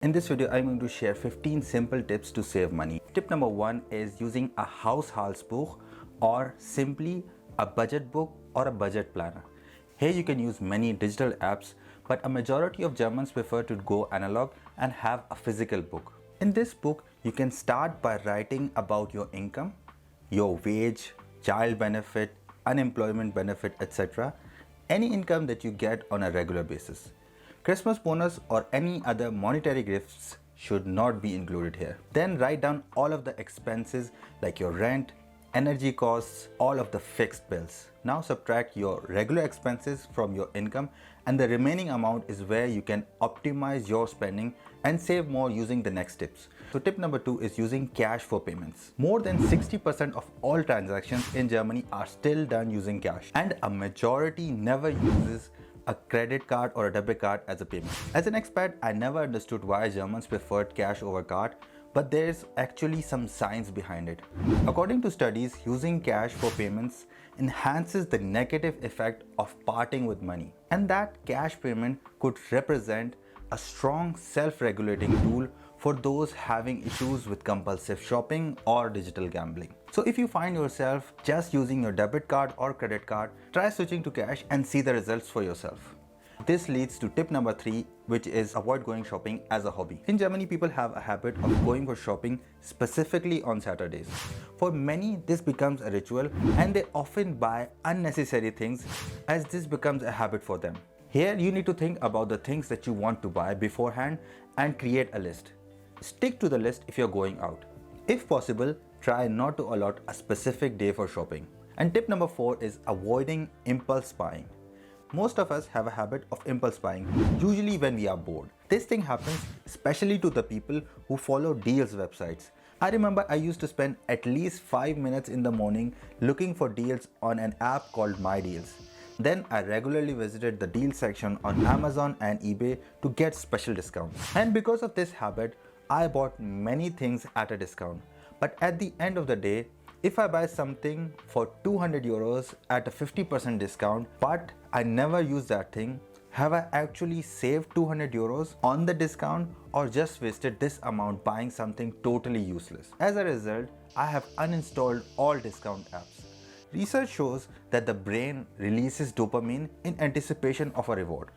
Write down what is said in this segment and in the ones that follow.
In this video, I'm going to share 15 simple tips to save money. Tip number 1 is using a Haushaltsbuch or simply a budget book or a budget planner. Here you can use many digital apps, but a majority of Germans prefer to go analog and have a physical book. In this book, you can start by writing about your income, your wage, child benefit, unemployment benefit, etc. Any income that you get on a regular basis. Christmas bonus or any other monetary gifts should not be included here. Then write down all of the expenses like your rent, energy costs, all of the fixed bills. Now subtract your regular expenses from your income, and the remaining amount is where you can optimize your spending and save more using the next tips. So tip number 2 is using cash for payments. More than 60% of all transactions in Germany are still done using cash, and a majority never uses a credit card or a debit card as a payment. As an expat, I never understood why Germans preferred cash over card, but there's actually some science behind it. According to studies, using cash for payments enhances the negative effect of parting with money, and that cash payment could represent a strong self-regulating tool for those having issues with compulsive shopping or digital gambling. So if you find yourself just using your debit card or credit card, try switching to cash and see the results for yourself. This leads to tip number 3, which is avoid going shopping as a hobby. In Germany, people have a habit of going for shopping specifically on Saturdays. For many, this becomes a ritual and they often buy unnecessary things as this becomes a habit for them. Here, you need to think about the things that you want to buy beforehand and create a list. Stick to the list if you're going out. If possible, try not to allot a specific day for shopping. And tip number 4 is avoiding impulse buying. Most of us have a habit of impulse buying, usually when we are bored. This thing happens especially to the people who follow deals websites. I remember I used to spend at least 5 minutes in the morning looking for deals on an app called My Deals. Then I regularly visited the deal section on Amazon and eBay to get special discounts. And because of this habit, I bought many things at a discount. But at the end of the day, if I buy something for 200 euros at a 50% discount, but I never use that thing, have I actually saved 200 euros on the discount or just wasted this amount buying something totally useless? As a result, I have uninstalled all discount apps. Research shows that the brain releases dopamine in anticipation of a reward.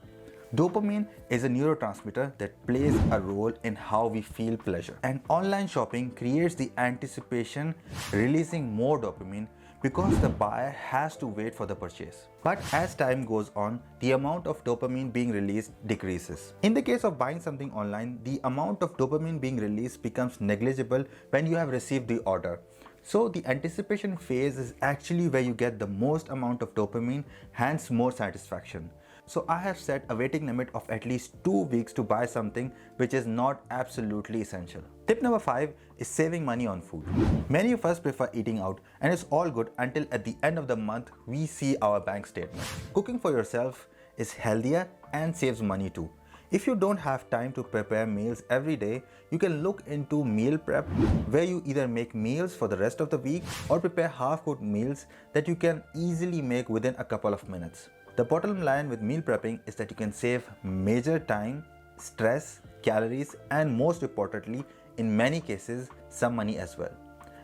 Dopamine is a neurotransmitter that plays a role in how we feel pleasure. And online shopping creates the anticipation, releasing more dopamine because the buyer has to wait for the purchase. But as time goes on, the amount of dopamine being released decreases. In the case of buying something online, the amount of dopamine being released becomes negligible when you have received the order. So the anticipation phase is actually where you get the most amount of dopamine, hence more satisfaction. So I have set a waiting limit of at least 2 weeks to buy something which is not absolutely essential. Tip number 5 is saving money on food. Many of us prefer eating out, and it's all good until at the end of the month we see our bank statement. Cooking for yourself is healthier and saves money too. If you don't have time to prepare meals every day, you can look into meal prep, where you either make meals for the rest of the week or prepare half-cooked meals that you can easily make within a couple of minutes. The bottom line with meal prepping is that you can save major time, stress, calories, and most importantly, in many cases, some money as well.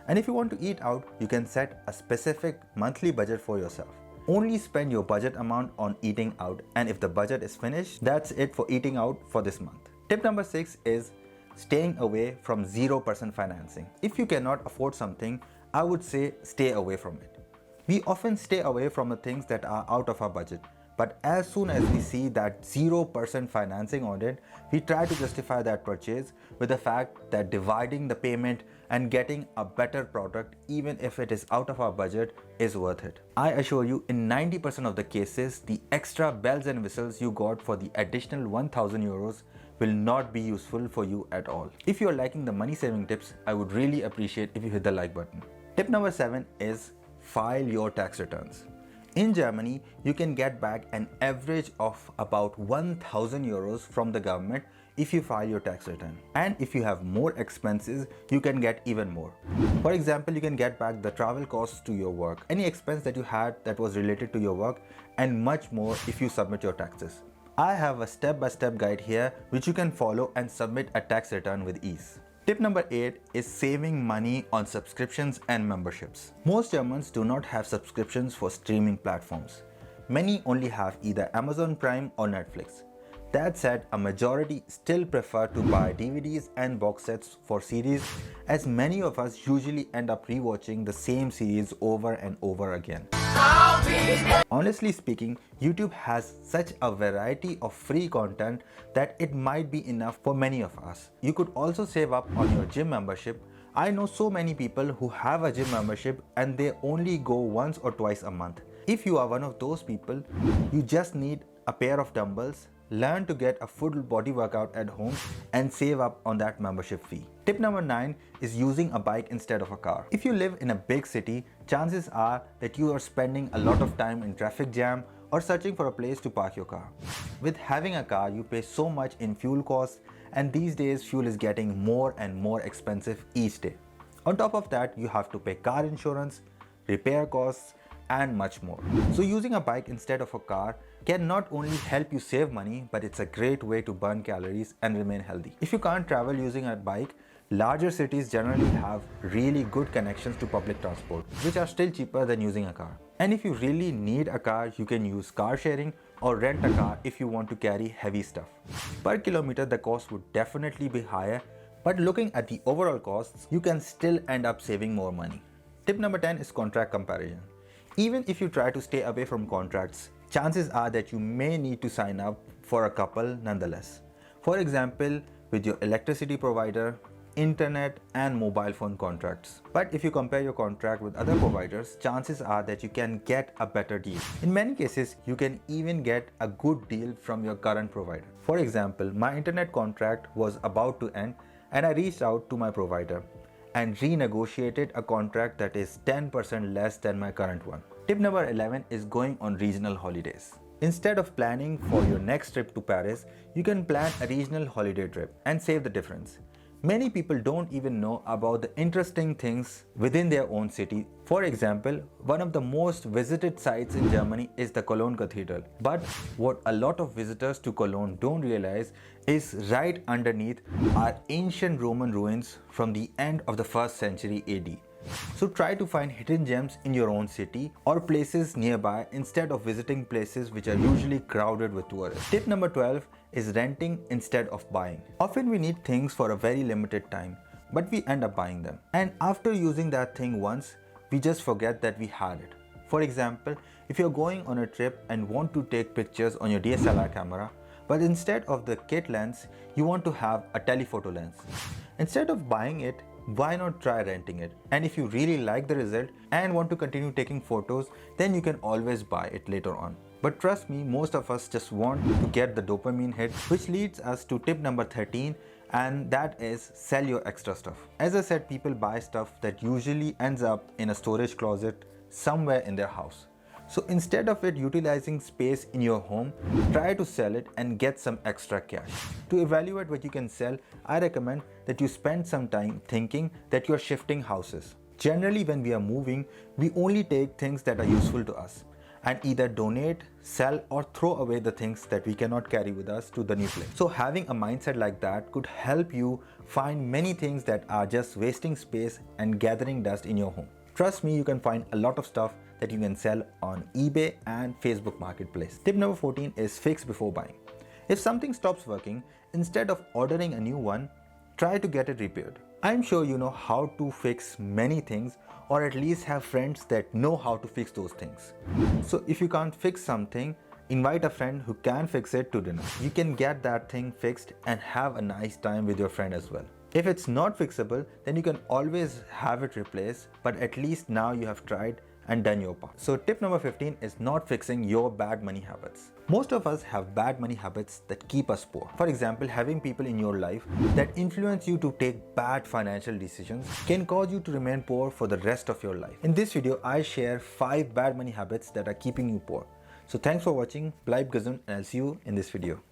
And if you want to eat out, you can set a specific monthly budget for yourself. Only spend your budget amount on eating out, and if the budget is finished, that's it for eating out for this month. Tip number 6 is staying away from 0% financing. If you cannot afford something, I would say stay away from it. We often stay away from the things that are out of our budget, but as soon as we see that 0% financing on it, we try to justify that purchase with the fact that dividing the payment and getting a better product, even if it is out of our budget, is worth it. I assure you, in 90% of the cases, the extra bells and whistles you got for the additional 1000 euros will not be useful for you at all. If you are liking the money saving tips, I would really appreciate if you hit the like button. Tip number 7 is file your tax returns. In Germany, you can get back an average of about 1000 euros from the government if you file your tax return. And if you have more expenses, you can get even more. For example, you can get back the travel costs to your work, any expense that you had that was related to your work, and much more if you submit your taxes. I have a step-by-step guide here which you can follow and submit a tax return with ease. Tip number 8 is saving money on subscriptions and memberships. Most Germans do not have subscriptions for streaming platforms. Many only have either Amazon Prime or Netflix. That said, a majority still prefer to buy DVDs and box sets for series, as many of us usually end up rewatching the same series over and over again. Honestly speaking, YouTube has such a variety of free content that it might be enough for many of us. You could also save up on your gym membership. I know so many people who have a gym membership and they only go once or twice a month. If you are one of those people, you just need a pair of dumbbells, learn to get a full body workout at home and save up on that membership fee. Tip number 9 is using a bike instead of a car. If you live in a big city, chances are that you are spending a lot of time in traffic jam or searching for a place to park your car. With having a car, you pay so much in fuel costs, and these days fuel is getting more and more expensive each day. On top of that, you have to pay car insurance, repair costs, and much more. So using a bike instead of a car can not only help you save money, but it's a great way to burn calories and remain healthy. If you can't travel using a bike, larger cities generally have really good connections to public transport, which are still cheaper than using a car. And if you really need a car, you can use car sharing or rent a car if you want to carry heavy stuff. Per kilometer, the cost would definitely be higher, but looking at the overall costs, you can still end up saving more money. Tip number 10 is contract comparison. Even if you try to stay away from contracts, chances are that you may need to sign up for a couple nonetheless. For example, with your electricity provider, internet and mobile phone contracts. But if you compare your contract with other providers, chances are that you can get a better deal. In many cases, you can even get a good deal from your current provider. For example, my internet contract was about to end and I reached out to my provider and renegotiated a contract that is 10% less than my current one. Tip number 11 is going on regional holidays. Instead of planning for your next trip to Paris, you can plan a regional holiday trip and save the difference. Many people don't even know about the interesting things within their own city. For example, one of the most visited sites in Germany is the Cologne Cathedral. But what a lot of visitors to Cologne don't realize is right underneath are ancient Roman ruins from the end of the 1st century AD. So try to find hidden gems in your own city or places nearby instead of visiting places which are usually crowded with tourists. Tip number 12 is renting instead of buying. Often we need things for a very limited time, but we end up buying them. And after using that thing once, we just forget that we had it. For example, if you're going on a trip and want to take pictures on your DSLR camera, but instead of the kit lens, you want to have a telephoto lens. Instead of buying it, why not try renting it? And if you really like the result and want to continue taking photos, then you can always buy it later on. But trust me, most of us just want to get the dopamine hit, which leads us to tip number 13, and that is sell your extra stuff. As I said, people buy stuff that usually ends up in a storage closet somewhere in their house. So instead of it utilizing space in your home, try to sell it and get some extra cash. To evaluate what you can sell, I recommend that you spend some time thinking that you're shifting houses. Generally, when we are moving, we only take things that are useful to us and either donate, sell or throw away the things that we cannot carry with us to the new place. So having a mindset like that could help you find many things that are just wasting space and gathering dust in your home. Trust me, you can find a lot of stuff that you can sell on eBay and Facebook Marketplace. Tip number 14 is fix before buying. If something stops working, instead of ordering a new one, try to get it repaired. I'm sure you know how to fix many things, or at least have friends that know how to fix those things. So if you can't fix something, invite a friend who can fix it to dinner. You can get that thing fixed and have a nice time with your friend as well. If it's not fixable, then you can always have it replaced, but at least now you have tried and done your part. So tip number 15 is not fixing your bad money habits. Most of us have bad money habits that keep us poor. For example, having people in your life that influence you to take bad financial decisions can cause you to remain poor for the rest of your life. In this video, I share 5 bad money habits that are keeping you poor. So thanks for watching, bleib gesund, and I'll see you in this video.